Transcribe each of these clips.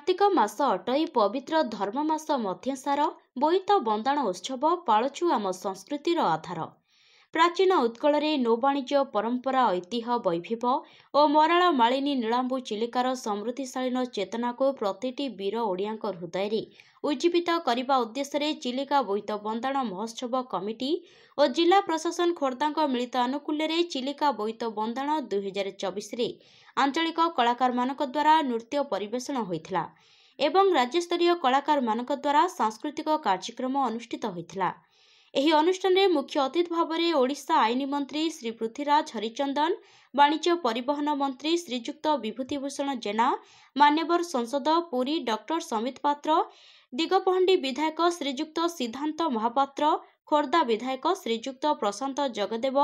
कार्तिक मास अटई पवित्र धर्म मास मध्यसार बोईत बंदाण उत्सव पाळुछु आम संस्कृतिर आधार। प्राचीन उत्कल नौवाणिज्य परंपरा ऐतिह्य वैभव और मराल मालिनी नीलांबू चिलिकार समृद्धिशालीन चेतना को प्रतिटी वीर ओडिया हृदय उज्जीवित करने उद्देश्य चिलिका बोईत बंदाण महोत्सव कमिटी और जिला प्रशासन खोर्धा मिलित आनुकूल्य चिलिका बोईत बंदाण 2024 आंचलिक कलाकार मानक द्वारा नृत्य परिवेषण होइथिला एवं राज्यस्तरीय कलाकार मानक द्वारा सांस्कृतिक कार्यक्रम अनुष्ठित होइथिला। एही अनुष्ठान में मुख्य अतिथि भाव में ओडिशा आईन मंत्री श्री पृथ्वीराज हरिचंदन, वाणिज्य परिवहन मंत्री श्रीजुक्त विभूतिभूषण जेना, मान्यवर संसद पुरी डॉक्टर समित पात्र, दिगपहंडी विधायक श्रीजुक्त सिद्धांत महापात्र, खोर्धा विधायक श्रीजुक्त प्रशांत जगदेव,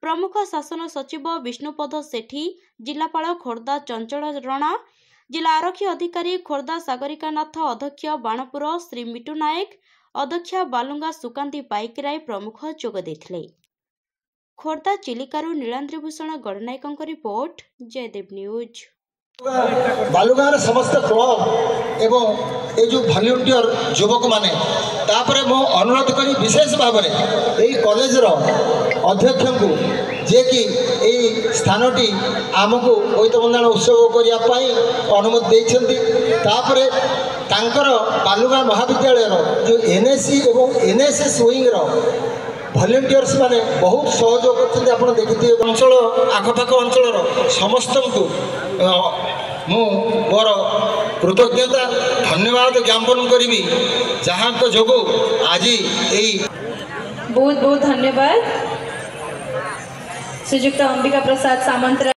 प्रमुख शासन सचिव विष्णुपद सेठी, जिलापाल खोर्धा चंचल रणा, जिला आरक्षी अधिकारी खोर्धा सागरिकानाथ अध्यक्ष बाणपुर श्री मिटू नायक, अध्यक्षा बालुंगा सुकांती पाइकराय प्रमुख जोग देथिले। खोर्धा चिलिकारु नीलाद्रिभूषण गणनायक रिपोर्ट, जयदेव न्यूज। बालुगाँव समस्त क्लब एवं ये जो वॉलंटियर युवक माने तापरे मो अनुरोध करी विशेष भाव में यही कॉलेज अध्यक्ष को जे कि यही स्थानटी आमको बोईत बंदाण उत्सव करने अनुमति देइछन्ति। तापरे तांकर बालुगाँव महाविद्यालय जो एनएससी एवं एनएसएस विंग वॉलंटियर्स माने बहुत सहयोग करछन्ति। आपण देखिथिबे अंचल आखपाख अंचल समस्त को मोर कृतज्ञता धन्यवाद ज्ञापन करी जहाँ जो आज यही बहुत बहुत धन्यवाद श्रीजुक्त अंबिका प्रसाद सामंत।